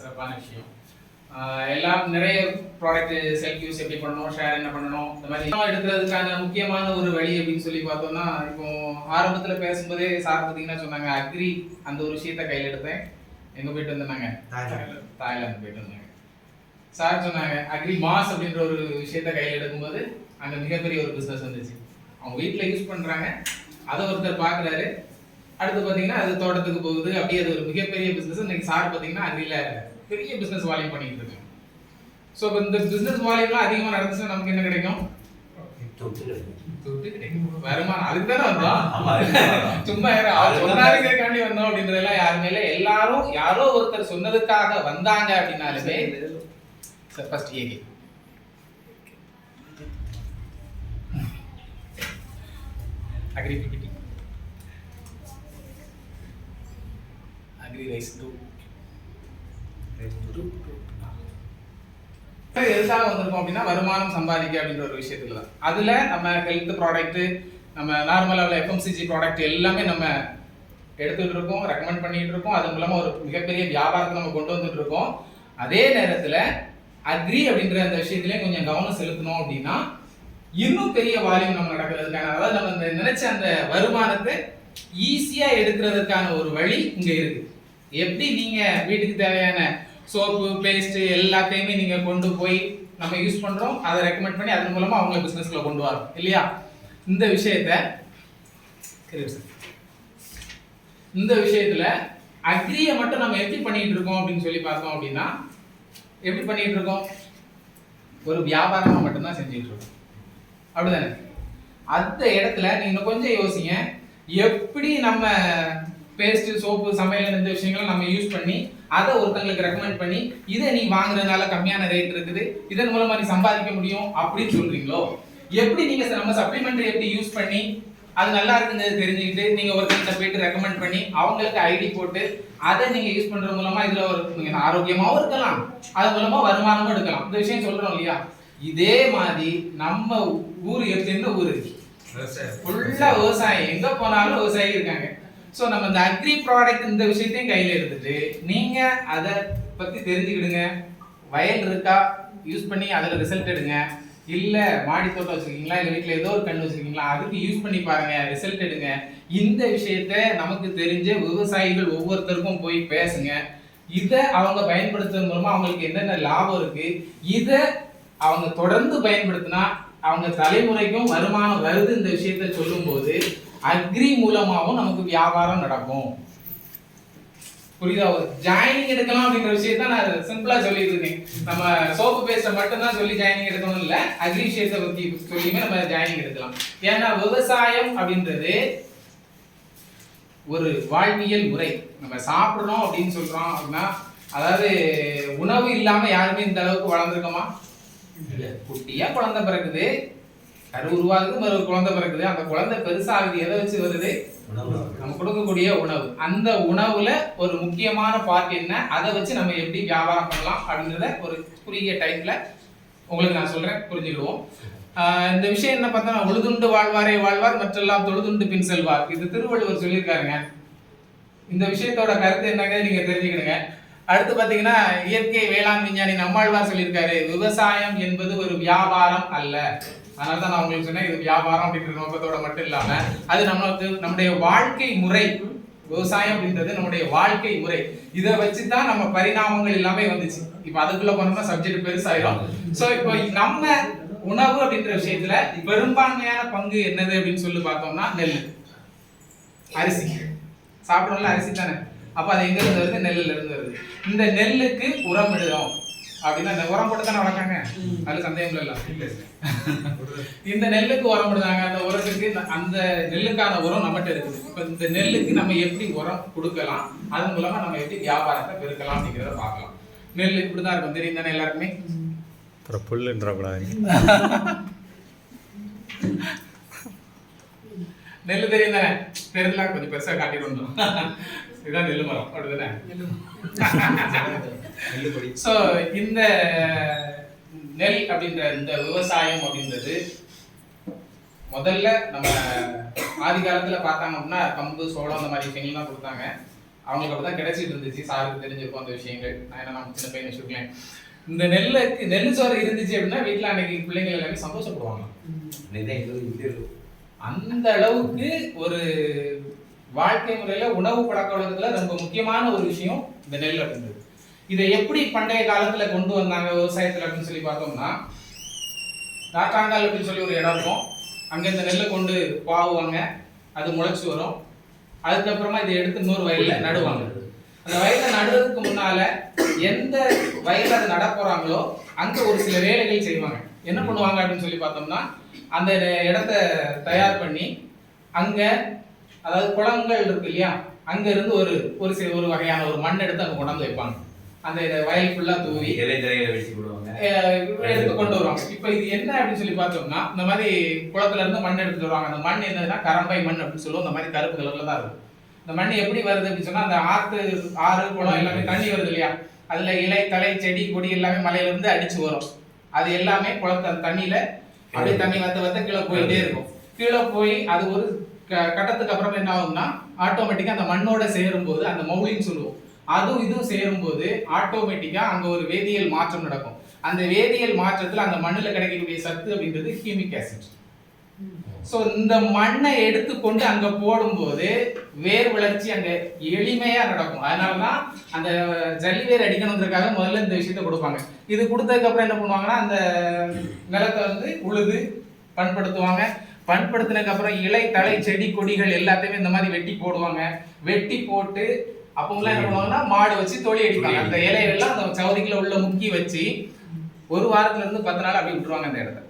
சிறப்பான விஷயம். எல்லாம் நிறைய ப்ராடக்ட் செல்ஃப் யூஸ் எப்படி பண்ணணும், ஷேர் என்ன பண்ணணும், இந்த மாதிரி எடுக்கிறதுக்கான முக்கியமான ஒரு வழி அப்படின்னு சொல்லி பார்த்தோம்னா, இப்போ ஆரம்பத்தில் பேசும்போதே சார் பார்த்தீங்கன்னா சொன்னாங்க அக்ரி அந்த ஒரு விஷயத்த கையில் எடுத்தேன். எங்கே போயிட்டு வந்தாங்க? தாய்லாந்து போயிட்டு வந்தாங்க. சார் சொன்னாங்க அக்ரி மாஸ் அப்படின்ற ஒரு விஷயத்த கையில் எடுக்கும்போது அங்கே மிகப்பெரிய ஒரு பிஸ்னஸ் வந்துச்சு. அவங்க வீட்டில் யூஸ் பண்ணுறாங்க, அதை ஒருத்தர் பார்க்குறாரு. அடுத்து பார்த்தீங்கன்னா அது தோட்டத்துக்கு போகுது, அப்படியே அது ஒரு மிகப்பெரிய பிஸ்னஸ். இன்னைக்கு சார் பார்த்தீங்கன்னா அக்ரியில் பெரிய பிஸ்னஸ் வால்யூம் பண்ணிட்டு இருக்காங்க. ஸோ இப்போ இந்த பிஸ்னஸ் வால்யூம்லாம் அதிகமாக நடந்துச்சுன்னா நமக்கு என்ன கிடைக்கும்? தொட்டு கிடைக்கும், வருமானம். அதுக்கு தானே வந்தோம், சும்மா சொன்னாருக்காண்டி வந்தோம் அப்படின்றதெல்லாம் யாருமே இல்லை. எல்லாரும் யாரோ ஒருத்தர் சொன்னதுக்காக வந்தாங்க அப்படின்னாலுமே first AK agri PBT agri rice 2 எதுக்காக வந்திருக்கோம் அப்படின்னா வருமானம் சம்பாதிக்க அப்படின்ற ஒரு விஷயத்துல தான். அதுல நம்ம ஹெல்த் ப்ராடக்ட், நம்ம நார்மலாக எஃப்எம்சிஜி ப்ராடக்ட் எல்லாமே நம்ம எடுத்துட்டு இருக்கோம், ரெக்கமெண்ட் பண்ணிட்டு இருக்கோம். அது மூலமா ஒரு மிகப்பெரிய வியாபாரத்தை நம்ம கொண்டு வந்துட்டு இருக்கோம். அதே நேரத்துல அக்ரி அப்படின்ற அந்த விஷயத்திலே கொஞ்சம் கவனம் செலுத்தணும் அப்படின்னா இன்னும் பெரிய வால்யூம் நம்ம நடக்கிறதுக்கான, அதாவது நம்ம நினைச்ச அந்த வருமானத்தை ஈஸியா எடுக்கிறதுக்கான ஒரு வழி இங்க இருக்கு. எப்படி நீங்க வீட்டுக்கு தேவையான சோப்பு, பேஸ்ட் எல்லாத்தையுமே நீங்க கொண்டு போய் நம்ம யூஸ் பண்றோம், அதை ரெக்கமெண்ட் பண்ணி அதன் மூலமா அவங்கள பிசினஸ்ல கொண்டு வரோம் இல்லையா? இந்த விஷயத்துல அக்ரியை மட்டும் நம்ம எப்படி பண்ணிட்டு இருக்கோம் அப்படின்னு சொல்லி பார்த்தோம் அப்படின்னா, எப்படி பண்ணிட்டு இருக்கோம்? ஒரு வியாபாரமா மட்டும்தான் செஞ்சுட்டு இருக்கோம், அப்படிதானே? அந்த இடத்துல நீங்க கொஞ்சம் யோசிங்க, எப்படி நம்ம பேஸ்ட், சோப்பு, சமையல் இந்த விஷயங்களை நம்ம யூஸ் பண்ணி அதை ஒருத்தங்களுக்கு ரெக்கமெண்ட் பண்ணி இதை நீ வாங்குறதுனால கம்மியான ரேட் இருக்குது, இதன் மூலமா நீ சம்பாதிக்க முடியும் அப்படின்னு சொல்றீங்களோ, எப்படி நீங்க நம்ம சப்ளிமெண்டரி எப்படி யூஸ் பண்ணி அது நல்லா இருக்குங்கிறது தெரிஞ்சுக்கிட்டு நீங்க ஒருத்தர்கிட்ட போயிட்டு ரெக்கமெண்ட் பண்ணி அவங்களுக்கு ஐடி போட்டு அதை நீங்க யூஸ் பண்றது மூலமா இதுல ஒரு ஆரோக்கியமாவும் இருக்கலாம், அது மூலமா வருமானமும் எடுக்கலாம். இந்த விஷயம் சொல்றோம் இல்லையா? இதே மாதிரி நம்ம ஊர் எந்த ஊரு ஃபுல்லா விவசாயம், எங்க போனாலும் விவசாயி இருக்காங்க. ஸோ நம்ம இந்த அக்ரி ப்ராடக்ட் இந்த விஷயத்தையும் கையில் எடுத்துட்டு நீங்க அதை பத்தி தெரிஞ்சுக்கிடுங்க. வயல் இருக்கா, யூஸ் பண்ணி அதில் ரிசல்ட் எடுங்க. இல்ல மாடி தோட்டம் வச்சிருக்கீங்களா, இல்ல வீட்டில் ஏதோ ஒரு கண் வச்சிருக்கீங்களா, அதுக்கு யூஸ் பண்ணி பாருங்க, ரிசல்ட் எடுங்க. இந்த விஷயத்த நமக்கு தெரிஞ்ச விவசாயிகள் ஒவ்வொருத்தருக்கும் போய் பேசுங்க. இதை அவங்க பயன்படுத்துறது மூலமா அவங்களுக்கு என்னென்ன லாபம் இருக்கு, இதை அவங்க தொடர்ந்து பயன்படுத்தினா அவங்க தலைமுறைக்கும் வருமானம் வருது. இந்த விஷயத்த சொல்லும் போது அக்ரி மூலமாகவும் நமக்கு வியாபாரம் நடக்கும். புரியுதா? ஒரு ஜாயினிங் எடுக்கலாம் அப்படின்ற விஷயத்த நான் சிம்பிளா சொல்லிட்டு இருக்கேன். நம்ம சோப்பு பேஸ்ட மட்டும் தான் சொல்லி ஜாயினிங் எடுக்கணும் இல்ல, அக்ரி விஷயத்தை பத்தி சொல்லியுமே நம்ம ஜாயினிங் எடுக்கலாம். ஏன்னா விவசாயம் அப்படின்றது ஒரு வாழ்வியல் முறை. நம்ம சாப்பிடணும் அப்படின்னு சொல்றோம் அப்படின்னா, அதாவது உணவு இல்லாம யாருமே இந்த அளவுக்கு வளர்ந்துருக்கோமா? குட்டியா குழந்தை பிறகுது, கரு உருவாகுது, மறு குழந்தை பிறகுது. அந்த குழந்தை பெருசாகுது, எதை வச்சு வருது? நம்ம கொடுக்கக்கூடிய உணவு. அந்த உணவுல ஒரு முக்கியமான பார்ட் என்ன, அதை வச்சு நம்ம எப்படி வியாபாரம் பண்ணலாம் அப்படின்றத ஒரு குறுகிய டைம்ல உங்களுக்கு நான் சொல்றேன், புரிஞ்சுக்கிடுவோம். இந்த விஷயம் என்ன பார்த்தா, உழுதுண்டு வாழ்வாரே வாழ்வார், மற்றெல்லாம் தொழுதுண்டு பின் செல்வார். இது திருவள்ளுவர் சொல்லியிருக்காருங்க. இந்த விஷயத்தோட கருத்து என்னங்க நீங்க தெரிஞ்சுக்கிடுங்க. அடுத்து பாத்தீங்கன்னா இயற்கை வேளாண் விஞ்ஞானி நம்மாழ்வார் சொல்லியிருக்காரு, விவசாயம் என்பது ஒரு வியாபாரம் அல்ல. அதனால தான் நான் உங்களுக்கு சொன்னேன், இது வியாபாரம் அப்படின்ற நோக்கத்தோட மட்டும் இல்லாம அது நம்முடைய வாழ்க்கை முறை. விவசாயம் அப்படின்றது நம்முடைய வாழ்க்கை முறை. இதை வச்சுதான் நம்ம பரிணாமங்கள் எல்லாமே வந்துச்சு. இப்ப அதுக்குள்ள போனோம்னா சப்ஜெக்ட் பெருசாயிரும். சோ இப்போ நம்ம உணவு அப்படின்ற விஷயத்துல பெரும்பான்மையான பங்கு என்னது அப்படின்னு சொல்லி பார்த்தோம்னா நெல், அரிசி. சாப்பிடணும்ல, அரிசி தானே. அப்ப அது எங்க இருந்து வருது? நெல்லுல இருந்து வருது. இந்த நெல்லுக்கு உரம் இடுறோம் அப்படின்னா, இந்த உரம் போட்டு தானே வளர்க்காங்க, அது சந்தேகம் இல்லை. இந்த நெல்லுக்கு உரம் இடுறாங்க, அந்த உரத்துக்கு அந்த நெல்லுக்கான உரம் நம்மகிட்ட இருக்குது. இப்ப இந்த நெல்லுக்கு நம்ம எப்படி உரம் கொடுக்கலாம், அதன் மூலமா நம்ம எப்படி வியாபாரத்தை பெருக்கலாம் அப்படிங்கிறத பார்க்கலாம். நெல் இப்படிதான் இருக்கும், தெரியும் தானே எல்லாருக்குமே. நெல் தெரியும் தானே? தெரியல, கொஞ்சம் பெருசா காட்டிட்டு இதுதான் நெல் மரம், அப்படிதானே? சோ இந்த நெல் அப்படின்ற இந்த விவசாயம் அப்படின்றது முதல்ல நம்ம ஆதி காலத்துல பார்த்தாங்க அப்படின்னா கம்பு, சோளம் அந்த மாதிரி விஷயங்கள் தான் கொடுத்தாங்க. அவங்களுக்கு அப்படிதான் கிடைச்சிட்டு இருந்துச்சு. சாருக்கு தெரிஞ்சிருக்கும் அந்த விஷயங்கள். நான் என்ன நம்ம சின்ன பையனை சொல்லுவேன், இந்த நெல் சோறு இருந்துச்சு அப்படின்னா வீட்டுல அன்னைக்கு பிள்ளைங்கள் எல்லாமே சந்தோஷப்படுவாங்க. அந்த அளவுக்கு ஒரு வாழ்க்கை முறையில உணவு பழக்க வழக்கத்துல ரொம்ப முக்கியமான ஒரு விஷயம் இந்த நெல் அப்படின்றது. இதை எப்படி பண்டைய காலத்துல கொண்டு வந்தாங்க விவசாயத்துல அப்படின்னு சொல்லி பார்த்தோம்னா, நாட்டாங்கால் அப்படின்னு சொல்லி ஒரு இடம் இருக்கும். அங்க இந்த நெல்லை கொண்டு பாவுவாங்க, அது முளைச்சு வரும். அதுக்கப்புறமா இதை எடுத்து இன்னொரு வயல்ல நடுவாங்க. அந்த வயலை நடுறதுக்கு முன்னால எந்த வயல அது நட போறாங்களோ அங்க ஒரு சில வேலைகள் செய்வாங்க. என்ன பண்ணுவாங்க அப்படின்னு சொல்லி பார்த்தோம்னா, அந்த இடத்த தயார் பண்ணி அங்க, அதாவது குளங்கள் இருக்கு இல்லையா, அங்க இருந்து ஒரு வகையான ஒரு மண் எடுத்து அங்க கொண்டாந்து வைப்பாங்க. அந்த வயல் ஃபுல்லா தூவி எடுத்து கொண்டு வருவாங்க. இப்ப இது என்ன அப்படின்னு சொல்லி பார்த்தோம்னா, இந்த மாதிரி குளத்துல இருந்து மண் எடுத்துட்டு வருவாங்க. அந்த மண் என்னதுன்னா கரம்பை மண் அப்படின்னு சொல்லுவோம். இந்த மாதிரி கருப்பு கலர்ல தான் இருக்கும். இந்த மண் எப்படி வருது அப்படின்னு சொன்னா, அந்த ஆறு குளம் எல்லாமே தண்ணி வருது இல்லையா, அதுல இலை தலை செடி கொடி எல்லாமே மலையில இருந்து அடிச்சு வரும். அது எல்லாமே குளத்து அந்த தண்ணியில அப்படியே தண்ணி வத்த கீழே போயிட்டே இருக்கும். கீழே போய் அது ஒரு கட்டத்துக்கு அப்புறம் என்ன ஆகும்னா, ஆட்டோமேட்டிக்கா அந்த மண்ணோட சேரும் போது, அந்த மௌலின்னு சொல்லுவோம், அதுவும் இதுவும் சேரும் போது ஆட்டோமேட்டிக்கா அங்க ஒரு வேதியியல் மாற்றம் நடக்கும். அந்த வேதியியல் மாற்றத்துல அந்த மண்ணுல கிடைக்கக்கூடிய சத்து அப்படின்றது ஹியூமிக் ஆசிட். சோ இந்த மண்ணை எடுத்துக்கொண்டு அங்க போடும்போது வேர் வளர்ச்சி அங்க எளிமையா நடக்கும். அதனாலதான் அந்த ஜல்லிவேர் அடிக்கணுங்கிறதுக்காக முதல்ல இந்த விஷயத்த கொடுப்பாங்க. இது கொடுத்ததுக்கு அப்புறம் என்ன பண்ணுவாங்கன்னா, அந்த நிலத்தை வந்து உழுது பண்படுத்துவாங்க. பண்படுத்தினதுக்கு அப்புறம் இலை தலை செடி கொடிகள் எல்லாத்தையுமே இந்த மாதிரி வெட்டி போடுவாங்க. வெட்டி போட்டு அப்போலாம் என்ன பண்ணுவாங்கன்னா, மாடு வச்சு தொழி அடிப்பாங்க. அந்த இலையெல்லாம் அந்த சவுதிக்குள்ள உள்ள முக்கி வச்சு ஒரு வாரத்துல இருந்து 10 நாள் அப்படி விட்டுருவாங்க. அந்த இடத்த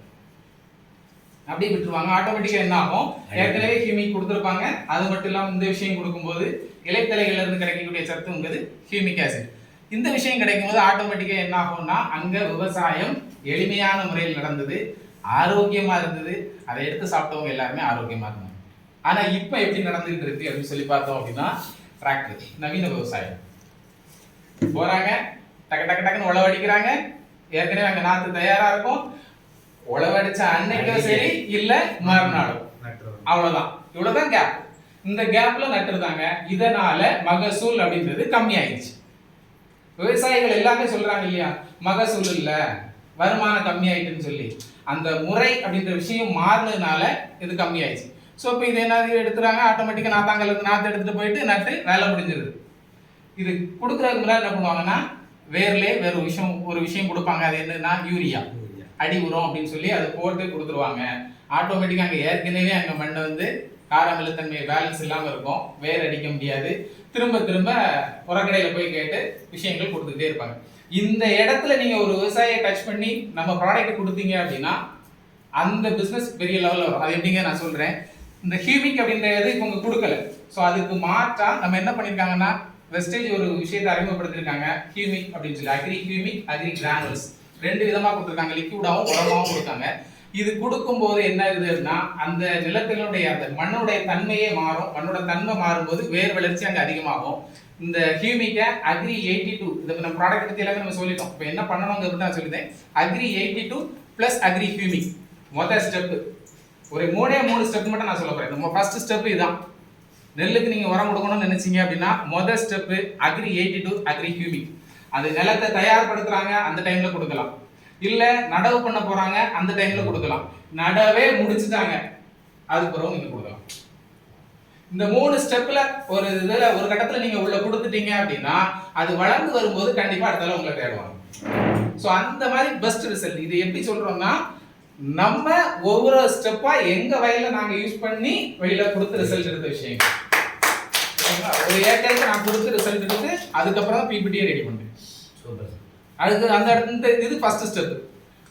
அப்படி விட்டுருவாங்க. ஆட்டோமேட்டிக்கா என்ன ஆகும், ஏற்கனவே ஹியூமிக் கொடுத்துருப்பாங்க. அது மட்டும் இல்லாம இந்த விஷயம் கொடுக்கும்போது இலைத்தலைகள்ல இருந்து கிடைக்கக்கூடிய சத்துங்கிறது ஹியூமிக் ஆசிட். இந்த விஷயம் கிடைக்கும் போது ஆட்டோமேட்டிக்கா என்ன ஆகும்னா, அங்க விவசாயம் எளிமையான முறையில் நடந்தது, ஆரோக்கியமா இருந்தது. அதை எடுத்து சாப்பிட்டவங்க எல்லாருமே ஆரோக்கியமா இருந்தாங்க. ஆனா இப்ப எப்படி நடந்துகிட்டு இருக்கு அப்படின்னு சொல்லி பார்த்தோம் அப்படின்னா, டிராக்டர், நவீன விவசாயம் போறாங்க, டக்கு டக்கு டக்குன்னு உழவடிக்கிறாங்க. ஏற்கனவே அங்க நாத்து தயாரா இருக்கும். உழவடிச்ச அன்னைக்கும் சரி, இல்ல மறுநாளும், அவ்வளவுதான். இவ்வளவுதான் கேப். இந்த கேப்ல நட்டுருந்தாங்க. இதனால மகசூல் அப்படின்றது கம்மி ஆயிடுச்சு. விவசாயிகள் எல்லாமே சொல்றாங்க இல்லையா, மகசூல் இல்ல, வருமானம் கம்மி ஆயிட்டுன்னு சொல்லி. அந்த முறை அப்படின்ற விஷயம் மாறினதுனால இது கம்மி ஆயிடுச்சு. ஸோ இப்போ இது என்ன எடுத்துறாங்க, ஆட்டோமேட்டிக்கா நாத்தாங்கல் இருந்து நாற்று எடுத்துட்டு போயிட்டு நட்டு வேலை முடிஞ்சிருது. இது கொடுக்குறதுக்கு முன்னாடி என்ன பண்ணுவாங்கன்னா, வேர்ல ஒரு விஷயம் கொடுப்பாங்க. அது என்னன்னா யூரியா, அடி உரம் அப்படின்னு சொல்லி அதை போட்டு கொடுத்துருவாங்க. ஆட்டோமேட்டிக்கா அங்கே ஏற்கனவே அங்கே மண்ணை வந்து காரமில்லத்தன்மை பேலன்ஸ் இல்லாமல் இருக்கும், வேர் அடிக்க முடியாது. திரும்ப திரும்ப உரக்கடையில போய் கேட்டு விஷயங்கள் கொடுத்துக்கிட்டே இருப்பாங்க. இந்த இடத்துல நீங்க ஒரு விவசாயியை டச் பண்ணி நம்ம ப்ராடக்ட் கொடுத்தீங்க அப்படின்னா அந்த பிசினஸ் பெரிய லெவலில் வரும். அது எப்படிங்க நான் சொல்றேன். இந்த ஹியூமிக் அப்படின்றது இப்போ உங்க கொடுக்கல. ஸோ அதுக்கு மாற்றா நம்ம என்ன பண்ணியிருக்காங்கன்னா, வெஸ்டேஜ் ஒரு விஷயத்தை அறிமுகப்படுத்திருக்காங்க, ஹியூமிக் அப்படின்னு சொல்லி. அக்ரி ஹியூமிக், அக்ரி கிரானுல்ஸ், 2 விதமா கொடுத்துருக்காங்க. லிக்விடாவும் உரமாவும் கொடுத்தாங்க. இது கொடுக்கும்போது என்ன ஆகுதுன்னா, அந்த நிலத்தினுடைய அந்த மண்ணுடைய தன்மையே மாறும். மண்ணோட தன்மை மாறும்போது வேர் வளர்ச்சி அங்கே அதிகமாகும். இந்த ஹியூமிக்கை அக்ரி 82, இது நம்ம ப்ராடக்ட் பத்தி எல்லாமே நம்ம சொல்லிட்டோம். இப்போ என்ன பண்ணணுங்கிறது நான் சொல்லிட்டேன். அக்ரி 82 பிளஸ் அக்ரி ஹியூமிக் மொதல் ஸ்டெப். ஒரு 3 ஸ்டெப் மட்டும் நான் சொல்ல போறேன். நம்ம ஃபர்ஸ்ட் ஸ்டெப் இதுதான். நெல்லுக்கு நீங்க உரம் கொடுக்கணும்னு நினைச்சீங்க அப்படின்னா முதல் ஸ்டெப் அக்ரி 82 அக்ரி ஹியூமிக். அது நிலத்தை தயார்படுத்துறாங்க அந்த டைம்ல கொடுக்கலாம், இல்ல நடவு பண்ண போறாங்க அந்த டைம்ல கொடுக்கலாம், நடவே முடிச்சுட்டாங்க அதுக்கப்புறம் நீங்க கொடுக்கலாம். இந்த 3 ஸ்டெப்ல ஒரு இதுல ஒரு கட்டத்துல நீங்க உள்ள கொடுத்துட்டீங்க அப்படின்னா அது வளர்ந்து வரும்போது கண்டிப்பா அடுத்தால உங்களை தேடுவாங்க. ஸோ அந்த மாதிரி பெஸ்ட் ரிசல்ட். இது எப்படி சொல்றோம்னா, நம்ம ஒவ்வொரு ஸ்டெப்பா எங்க வயல்ல நாங்க யூஸ் பண்ணி வெளியில கொடுத்து ரிசல்ட் எடுத்த விஷயங்கள். ஒரு ஏக்கருக்கு நான் கொடுத்து ரிசல்ட் எடுத்து அதுக்கப்புறம் தான் பிபிடியை ரெடி பண்ணுறேன். அதுக்கு அந்த இது ஃபர்ஸ்ட் ஸ்டெப்.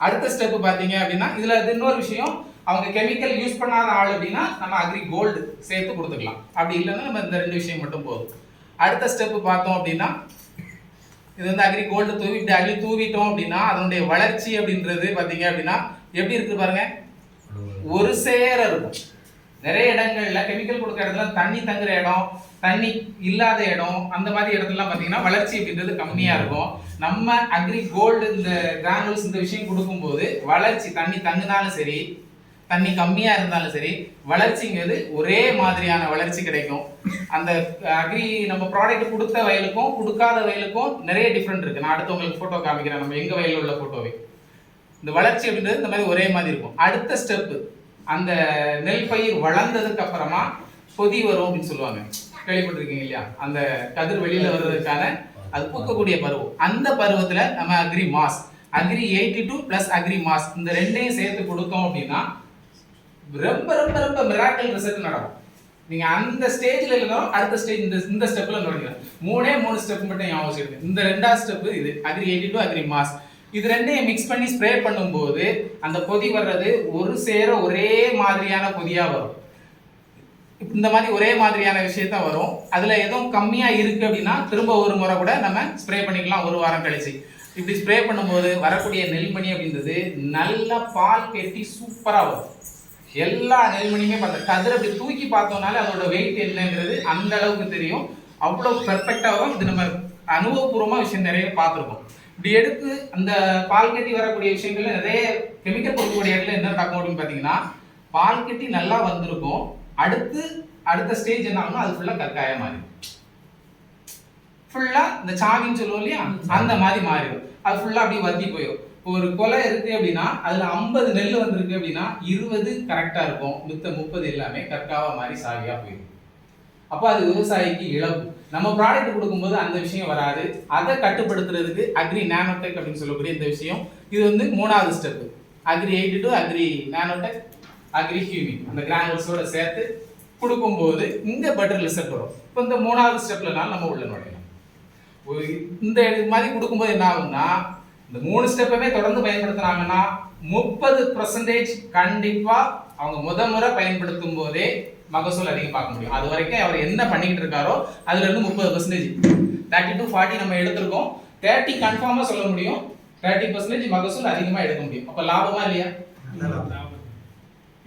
அடுத்த ஸ்டெப் பார்த்தீங்க அப்படின்னா, இதுல இன்னொரு விஷயம், அவங்க கெமிக்கல் யூஸ் பண்ணாத ஆள் அப்படின்னா நம்ம அக்ரி கோல்டு சேர்த்து கொடுத்துக்கலாம். அப்படி இல்லைன்னா நம்ம இந்த 2 விஷயம் மட்டும் போதும். அடுத்த ஸ்டெப் பார்த்தோம் அப்படின்னா, இது வந்து அக்ரி கோல்டு தூவிட்டோம் அப்படின்னா அதனுடைய வளர்ச்சி அப்படின்றது பார்த்தீங்க அப்படின்னா எப்படி இருக்கு பாருங்க, ஒரு சேர இருக்கும். நிறைய இடங்கள்ல கெமிக்கல் கொடுக்குற இடத்துல தண்ணி தங்குற இடம், தண்ணி இல்லாத இடம், அந்த மாதிரி இடத்துலலாம் பார்த்தீங்கன்னா வளர்ச்சி அப்படின்றது கம்மியா இருக்கும். நம்ம அக்ரி கோல்டு இந்த கிரானுல்ஸ் இந்த விஷயம் கொடுக்கும்போது வளர்ச்சி தண்ணி தங்குனாலும் சரி, தண்ணி கம்மியா இருந்தாலும் சரி வளர்ச்சிங்கிறது ஒரே மாதிரியான வளர்ச்சி கிடைக்கும். அந்த அக்ரி நம்ம ப்ராடக்ட் கொடுத்த வயலுக்கும் கொடுக்காத வயலுக்கும் நிறைய டிஃப்ரெண்ட் இருக்கு. நான் அடுத்து உங்களுக்கு போட்டோ காமிக்கிறேன், நம்ம எங்க வயலில் உள்ள போட்டோவை. இந்த வளர்ச்சி அப்படின்றது இந்த மாதிரி ஒரே மாதிரி இருக்கும். அடுத்த ஸ்டெப்பு அந்த நெல் பயிர் வளர்ந்ததுக்கு அப்புறமா பொதி வரும் அப்படின்னு சொல்லுவாங்க, கேள்விப்பட்டிருக்கீங்க இல்லையா? அந்த கதிர் வெளியில வர்றதுக்கான அது பூக்கக்கூடிய பருவம். அந்த பருவத்துல நம்ம agri mass, agri 82 plus agri mass இந்த ரெண்டையும் சேர்த்து கொடுத்தோம் அப்படின்னா ரொம்ப ரொம்ப ரொம்ப மிராக்கிள் ரிசல்ட் நடக்கும். நீங்க அந்த ஸ்டேஜ்ல இருந்தாலும் அடுத்த ஸ்டேஜ் இந்த ஸ்டெப்ல நுழைக்கலாம். மூணு ஸ்டெப் மட்டும் ஞாபகம் வச்சுக்கோங்க. இந்த ரெண்டாவது ஸ்டெப் இது அக்ரி 82 அக்ரி மாஸ், இது ரெண்டையும் மிக்ஸ் பண்ணி ஸ்ப்ரே பண்ணும்போது அந்த பொதி வர்றது ஒரு சேர ஒரே மாதிரியான பொதியா வரும். இந்த மாதிரி ஒரே மாதிரியான விஷயத்த வரும். அதுல எதுவும் கம்மியா இருக்கு அப்படின்னா திரும்ப ஒரு முறை கூட நம்ம ஸ்ப்ரே பண்ணிக்கலாம் ஒரு வாரம் கழிச்சு. இப்படி ஸ்ப்ரே பண்ணும்போது வரக்கூடிய நெல்மணி அப்படின்றது நல்ல பால் கட்டி சூப்பரா வரும். எல்லா நெல்மணியுமே பார்த்து கதிரை அப்படி தூக்கி பார்த்தோம்னாலே அதோட வெயிட் என்னங்கிறது அந்த அளவுக்கு தெரியும். அவ்வளோ பெர்ஃபெக்டா வரும். இது நம்ம அனுபவபூர்வமா விஷயம் நிறைய பார்த்துருக்கோம். இப்படி எடுத்து அந்த பால் கட்டி வரக்கூடிய விஷயங்கள்ல நிறைய கெமிக்கல் கொடுக்கக்கூடிய இடத்துல என்ன நடக்கும் அப்படின்னு பார்த்தீங்கன்னா பால் கட்டி நல்லா வந்திருக்கும். அடுத்த ஸ்டேஜ் என்ன ஆகும்னா அது ஃபுல்லா கற்காய மாறிடும். ஃபுல்லா இந்த சாவின்னு சொல்லுவோம் இல்லையா, அந்த மாதிரி மாறிடும். அது ஃபுல்லா அப்படியே வத்தி போயிடும். ஒரு கொலை இருக்கு அப்படின்னா அதுல 50 நெல் வந்திருக்கு அப்படின்னா 20 கரெக்டா இருக்கும், மித்த 30 எல்லாமே கற்காவா மாதிரி சாவியா போயிடும். அப்போ அது விவசாயிக்கு இழப்பு. நம்ம ப்ராடக்ட் கொடுக்கும்போது அந்த விஷயம் வராது. அதை கட்டுப்படுத்துறதுக்கு அக்ரி நானோடெக் அப்படின்னு சொல்லக்கூடிய இந்த விஷயம், இது வந்து மூணாவது step. Agri 82 agri nanotech agri humic அந்த கிரானுவல்ஸோட சேர்த்து கொடுக்கும்போது இங்க பெட்டர் ரிசல்ட் வரும். இப்போ இந்த மூணாவது ஸ்டெப்லனால நம்ம உள்ள நுழையலாம். இந்த மாதிரி கொடுக்கும்போது என்ன ஆகும்னா இந்த 3 ஸ்டெப்பையுமே தொடர்ந்து பயன்படுத்தினாங்கன்னா 30% கண்டிப்பா அவங்க முறை பயன்படுத்தும் போதே மகசூல் அதிகம் பார்க்க முடியும். அது வரைக்கும் அவர் என்ன பண்ணிக்கிட்டு இருக்காரோ அதுல இருந்து 30% 30 to 40 நம்ம எடுத்திருக்கோம். 30 கன்ஃபார்மா சொல்ல முடியும், 30% மகசூல் அதிகமா எடுக்க முடியும். அப்ப லாபமா இல்லையா?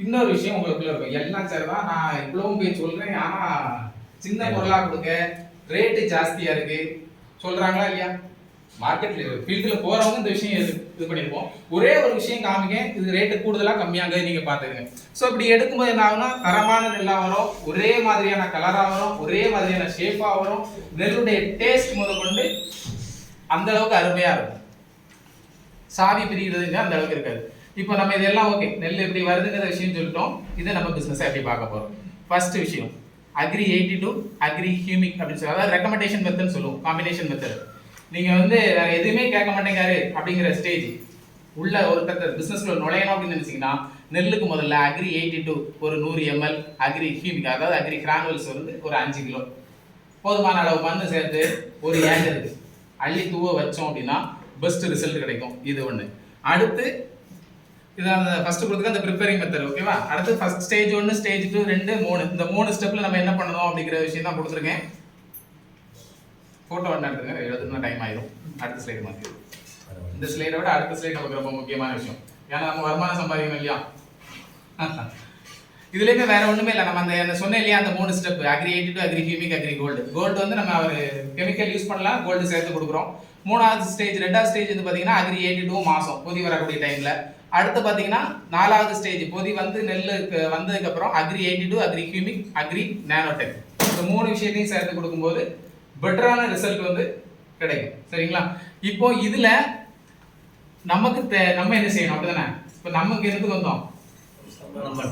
இன்னொரு விஷயம் உங்களுக்குள்ள இருக்கும், எல்லாம் சரிதான் நான் இவ்வளவும் போய் சொல்றேன், ஆனா சின்ன பொருளா கொடுக்க ரேட்டு ஜாஸ்தியா இருக்கு சொல்றாங்களா இல்லையா? மார்க்கெட்ல ஃபீல்டுல போறவங்க இந்த விஷயம் இது பண்ணிருப்போம். ஒரே ஒரு விஷயம் காமிங்க, இது ரேட்டு கூடுதலா கம்மியாங்க நீங்க பாத்துக்கங்க. ஸோ இப்படி எடுக்கும்போது என்ன ஆகும்னா தரமான நெல்லா வரும், ஒரே மாதிரியான கலரா வரும், ஒரே மாதிரியான ஷேப்பா வரும், நெல்லுடைய டேஸ்ட் முதற்கொண்டு அந்த அளவுக்கு அருமையா இருக்கும். சாவி பிரிகிறதுங்க அந்த அளவுக்கு இருக்காது. இப்போ நம்ம இதெல்லாம் ஓகே, நெல் எப்படி வருதுங்கிற விஷயம் சொல்லிட்டோம். இதை நம்ம பிசினஸ் எப்படி பார்க்க போறோம். ஃபர்ஸ்ட் விஷயம் அக்ரி 82 அக்ரி ஹியூமிக் அப்படின்னு சொல்லி, அதாவது ரெக்கமெண்டேஷன் மெத்தட் சொல்லுவோம், காம்பினேஷன் மெத்தட். நீங்க வந்து வேற எதுவுமே கேட்க மாட்டேங்காரு அப்படிங்கிற ஸ்டேஜ் உள்ள ஒரு பிசினஸ்ல நுழையணும் அப்படின்னு நினைச்சீங்கன்னா நெல்லுக்கு முதல்ல அக்ரி 82 ஒரு 100 ml அக்ரி ஹியூமிக் அதாவது அக்ரி கிரானுவல்ஸ் வந்து ஒரு 5 கிலோ போதுமான அளவு மண்ணு சேர்த்து ஒரு ஏக்கருக்கு அள்ளி தூவ வச்சோம் அப்படின்னா பெஸ்ட் ரிசல்ட் கிடைக்கும். இது ஒண்ணு. அடுத்து இது அந்த ஃபர்ஸ்ட் கொடுத்துக்க அந்த ப்ரிப்பேரிங் மெத்தட், ஓகேவா? அடுத்து ஃபர்ஸ்ட் ஸ்டேஜ் 1 ஸ்டேஜ் 2 2 3 இந்த 3 ஸ்டெப்ல நம்ம என்ன பண்ணணும் அப்படிங்கிற விஷயம் தான் கொடுத்துருக்கேன். போட்டோ ஒன்று எடுத்துங்க, எழுதுனா டைம் ஆயிடும். அடுத்த ஸ்லைடு மாற்றி, இந்த ஸ்லைடை விட அடுத்த ஸ்லைட் நமக்கு ரொம்ப முக்கியமான விஷயம். ஏன்னா நம்ம வருமானம் சம்பாதிக்கணும் இல்லையா? இதுலேயுமே வேற ஒன்றுமே இல்லை. நம்ம அந்த சொன்னேன் இல்லையா அந்த 3 step agri 82 agri humic agri gold. Gold வந்து நம்ம ஒரு கெமிக்கல் யூஸ் பண்ணலாம், கோல்டு சேர்த்து கொடுக்குறோம். மூணாவது ஸ்டேஜ் ரெண்டாவது ஸ்டேஜ் வந்து பார்த்தீங்கன்னா அக்ரி 82 மாதம் பொதி வரக்கூடிய டைமில். அடுத்து பார்த்தீங்கன்னா நாலாவது ஸ்டேஜ் பொதி வந்து நெல்லுக்கு வந்ததுக்கப்புறம் agri 82 agri humic agri nanotech இந்த 3 விஷயத்தையும் சேர்த்து கொடுக்கும்போது பெட்டரான ரிசல்ட் வந்து கிடைக்கும். சரிங்களா? இப்போ இதுல நமக்கு நம்ம என்ன செய்யணும் அப்படிதானே? இப்போ நமக்கு எதுக்கு வந்தோம்?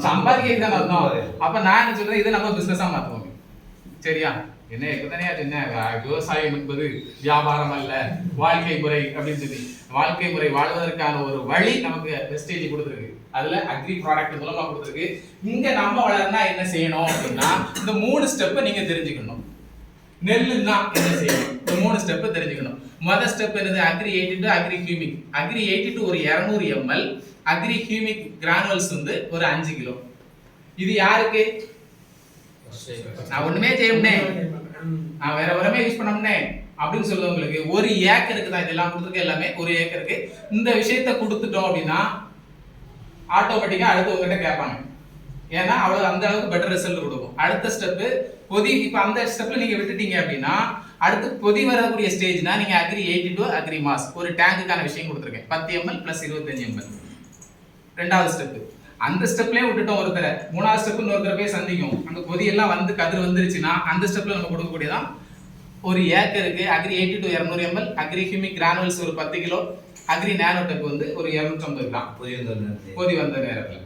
சம்பாதிக்க தான் வந்தோம். அப்ப நான் என்ன சொல்றேன், இதை நம்ம பிசினஸா மாத்துவோம். சரியா? என்ன எப்பதானே என்ன விவசாயம் என்பது வியாபாரம் அல்ல, வாழ்க்கை முறை அப்படின்னு சொல்லி வாழ்க்கை முறை வாழ்வதற்கான ஒரு வழி நமக்கு வெஸ்டேஜ் கொடுத்துருக்கு. அதுல அக்ரி ப்ராடக்ட் மூலமா கொடுத்துருக்கு. இங்க நம்ம வளர்னா என்ன செய்யணும் அப்படின்னா இந்த 3 ஸ்டெப்பை நீங்க தெரிஞ்சுக்கணும். நெல்லுன்னா என்ன செய்யணும், இந்த 3 ஸ்டெப்பை தெரிஞ்சுக்கணும். முதல் ஸ்டெப் என்னது? Agri 82 agri humic. அக்ரி 82 ஒரு 200 ml, அக்ரி ஹியூமிக் கிரானுவல்ஸ் வந்து ஒரு 5 கிலோ. இது யாருக்கு? நான் ஒண்ணுமே செய்யணும்னே, நான் வேற உரமே யூஸ் பண்ணோம்னே அப்படின்னு சொல்லுவங்களுக்கு 1 ஏக்கருக்கு தான் இதெல்லாம் கொடுத்துருக்க. எல்லாமே 1 ஏக்கருக்கு இந்த விஷயத்த கொடுத்துட்டோம் அப்படின்னா ஆட்டோமேட்டிக்கா அடுத்து உங்ககிட்ட கேட்பாங்க. ஏன்னா அவ்வளவு அந்த அளவுக்கு பெட்டர் ரிசல்ட் கொடுக்கும். அடுத்த ஸ்டெப் பொதி. இப்ப அந்த ஸ்டெப்ல நீங்க விட்டுட்டீங்க அப்படின்னா அடுத்து பொதி வரக்கூடிய ஸ்டேஜ்னா நீங்க அக்ரி 82 அக்ரி மாஸ் ஒரு டேங்குக்கான விஷயம் கொடுத்துருக்கேன். 10 ml + 25 ml ரெண்டாவது ஸ்டெப். அந்த ஸ்டெப்லயே விட்டுட்டோம் ஒருத்தரை, மூணாவது ஸ்டெப் இன்னொருத்தரை போய் சந்திக்கும், அங்க பொதியெல்லாம் வந்து கதிர் வந்துருச்சுன்னா அந்த ஸ்டெப்ல நம்ம கொடுக்கக்கூடியதான் ஒரு ஏக்கருக்கு agri 80 to 200 ml, agri humic granules ஒரு 10 கிலோ, அக்ரி நானோடெக் வந்து ஒரு 250 கிராம் பொதி வந்த நேரத்தில்.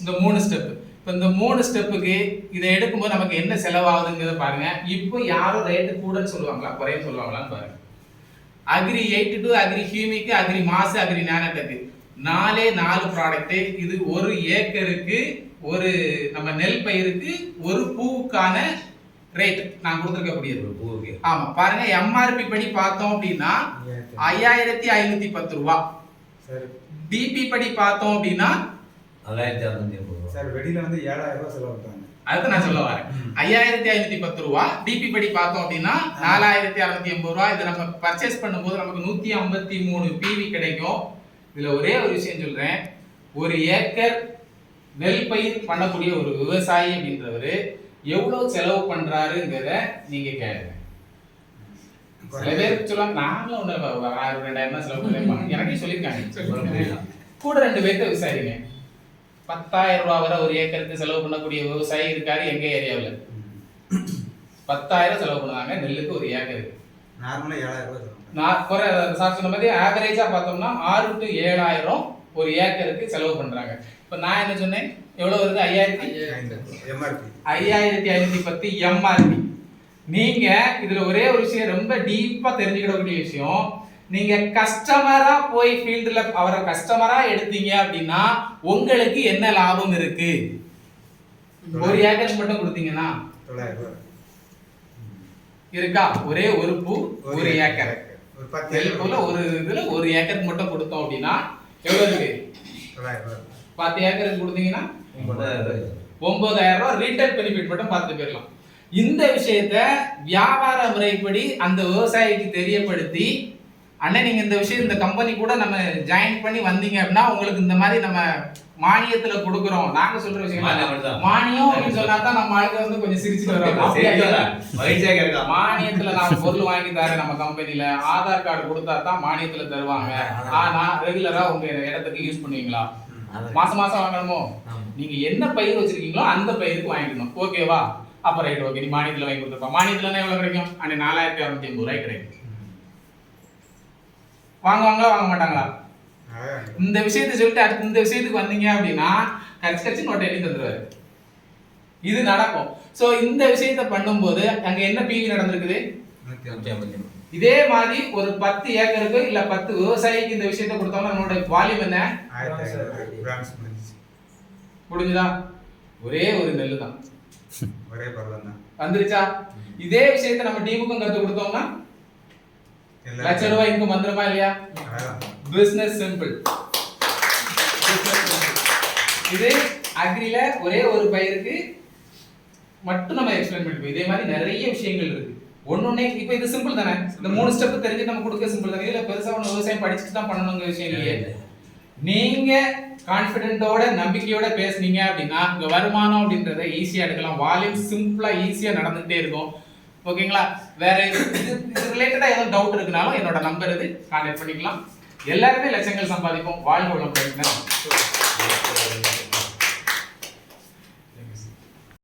இந்த 3 ஸ்டெப். இப்போ இந்த 3 ஸ்டெப்புக்கு இதை எடுக்கும்போது நமக்கு என்ன செலவாகுதுங்கிறத பாருங்க. இப்போ யாரும் ரேட்டு கூடன்னு சொல்லுவாங்களா குறையும் சொல்லுவாங்களான்னு பாருங்க. Agri 82, agri humic, agri mass, agri nanotech 4 product. இது ஒரு ஏக்கருக்கு ஒரு நம்ம நெல் பயிருக்கு ஒரு பூவுக்கான ரேட் நான் கொடுத்துருக்கக்கூடியது பூவுக்கு. ஆமா பாருங்க, எம்ஆர்பி படி பார்த்தோம் அப்படின்னா 5510 ரூபா. டிபி படி பார்த்தோம் அப்படின்னா 9650 சார். வெளியில வந்து 7000 ரூபாய் செலவு பண்ணாங்க. அதுக்கு நான் சொல்ல வரேன். 5510 ரூபா. டிபி படி பார்த்தோம் அப்படின்னா 4680 ரூபா. இதை நம்ம பர்ச்சேஸ் பண்ணும்போது நமக்கு 153 பிவி கிடைக்கும். இதுல ஒரே ஒரு விஷயம் சொல்றேன், ஒரு ஏக்கர் நெல் பயிர் பண்ணக்கூடிய ஒரு விவசாயி அப்படின்றவரு எவ்வளவு செலவு பண்றாருங்கிறத நீங்க கேளுங்க. சில பேருக்கு சொல்லுவாங்க நாங்களும் 1000-2000 தான் செலவு பண்ணுவாங்க, எனக்கே சொல்லியிருக்காங்க. கூட 2 பேர்த்த விசாரிங்க. 10,000 ரூபாய் வரை ஒரு ஏக்கருக்கு செலவு பண்ணக்கூடிய விவசாயி இருக்காரு எங்க ஏரியாவில். 10,000 செலவு பண்ணுவாங்க நெல்லுக்கு ஒரு ஏக்கருக்கு. நார்மலா 7000 ரூபாய். சார் சொன்ன மாதிரி ஆவரேஜா பார்த்தோம்னா 6 to 7,000 ஒரு ஏக்கருக்கு செலவு பண்றாங்க. இப்ப நான் என்ன சொன்னேன், எவ்வளவு வருது? 5510 எம்ஆர்பி. நீங்க இதுல ஒரே ஒரு விஷயம் ரொம்ப டீப்பா தெரிஞ்சுக்கிடக்கூடிய விஷயம், நீங்க கஸ்டமரா போய் ஃபீல்டுல அவரை கஸ்டமரா எடுத்தீங்க அப்படின்னா உங்களுக்கு என்ன லாபம் இருக்கு? ஒரு ஏக்கர் மட்டும் கொடுத்தீங்கன்னா 900 ரூபாய் இருக்கா? ஒரே ஒரு பூ ஒரு ஏக்கர், ஒரு 10 ஒரு இதுல ஒரு ஏக்கருக்கு மட்டும் கொடுத்தோம் அப்படின்னா எவ்வளவு இருக்கு? 900 ரூபாய். 10 ஏக்கருக்கு கொடுத்தீங்கன்னா 9000 ரூபாய் ரீட்டைல் பெனிஃபிட் மட்டும் பார்த்துட்டு போயிடலாம். இந்த விஷயத்த வியாபார முறைப்படி அந்த விவசாயிக்கு தெரியப்படுத்தி, அண்ணன் நீங்க இந்த விஷயம் இந்த கம்பெனி கூட நம்ம ஜாயின் பண்ணி வந்தீங்க அப்படின்னா உங்களுக்கு இந்த மாதிரி நம்ம மானியத்துல கொடுக்குறோம். நாங்க சொல்ற விஷயம் மானியம் அப்படின்னு சொன்னா தான் நம்ம ஆளுங்க வந்து கொஞ்சம் சிரிச்சுட்டு வர்றாங்க. மானியத்துல நான் பொருள் வாங்கி தரேன் நம்ம கம்பெனில, ஆதார் கார்டு கொடுத்தா தான் மானியத்துல தருவாங்க. ஆனா ரெகுலரா உங்க இடத்துக்கு யூஸ் பண்ணுவீங்களா? மாசம் மாசம் வாங்கணுமோ? நீங்க என்ன பயிர் வச்சிருக்கீங்களோ அந்த பயிருக்கு வாங்கிக்கணும். ஓகேவா? அப்ப ரைட், ஓகே, நீ மானியத்துல வாங்கி கொடுத்துருப்பா. மானியத்துல எவ்வளவு கிடைக்கும்? அன்னைக்கு 4650 ரூபாய் கிடைக்கும். வாங்குவாங்களா வாங்க மாட்டாங்களா? இந்த விஷயத்தை சொல்லிட்டு அடுத்து இந்த விஷயத்துக்கு வந்தீங்க அப்படின்னா கட்சி நோட்டை எழுதி தந்துருவாரு. இது நடக்கும். சோ இந்த விஷயத்த பண்ணும்போது அங்க என்ன பிவி நடந்திருக்குது? இதே மாதிரி ஒரு 10 ஏக்கருக்கு இல்ல 10 விவசாயிக்கு இந்த விஷயத்தை கொடுத்தோம்னா நம்மளோட வால்யூம் என்ன? 1000 கிராம்ஸ் முடிஞ்சுதா? ஒரே ஒரு நெல்லு தான், ஒரே பருவம் தான் வந்துருச்சா? இதே விஷயத்தை நம்ம டீமுக்கும் கத்து கொடுத்தோம்னா லட்ச ரூபாய் இன்கம் வந்துருமா இல்லையா? Business simple. இது அக்ரில ஒரே ஒரு பயிருக்கு மட்டும் நம்ம எக்ஸ்பிளைன் பண்ணிப்போம். இதே மாதிரி நிறைய விஷயங்கள் இருக்கு. ஒன்னொன்னே இப்ப இது சிம்பிள் தானே, இந்த 3 ஸ்டெப் தெரிஞ்சு நம்ம கொடுக்க சிம்பிள் தானே. இதுல பெருசா ஒன்று விவசாயம் படிச்சுட்டு தான் பண்ணணுங்கிற விஷயம் இல்லையே. நீங்க கான்ஃபிடென்ட்டோட நம்பிக்கையோட பேசுனீங்க அப்படின்னா இங்க வருமானம் அப்படின்றத ஈஸியா எடுக்கலாம். வால்யூம் சிம்பிளா ஈஸியா நடந்துகிட்டே இருக்கும். ஓகேங்களா? வேற இது ரிலேட்டடா ஏதாவது டவுட் இருக்குனாலும் என்னோட நம்பர் இது, கான்டாக்ட் பண்ணிக்கலாம். எல்லாருமே லட்சங்கள் சம்பாதிப்போம். வாழ்க வளமுடன்.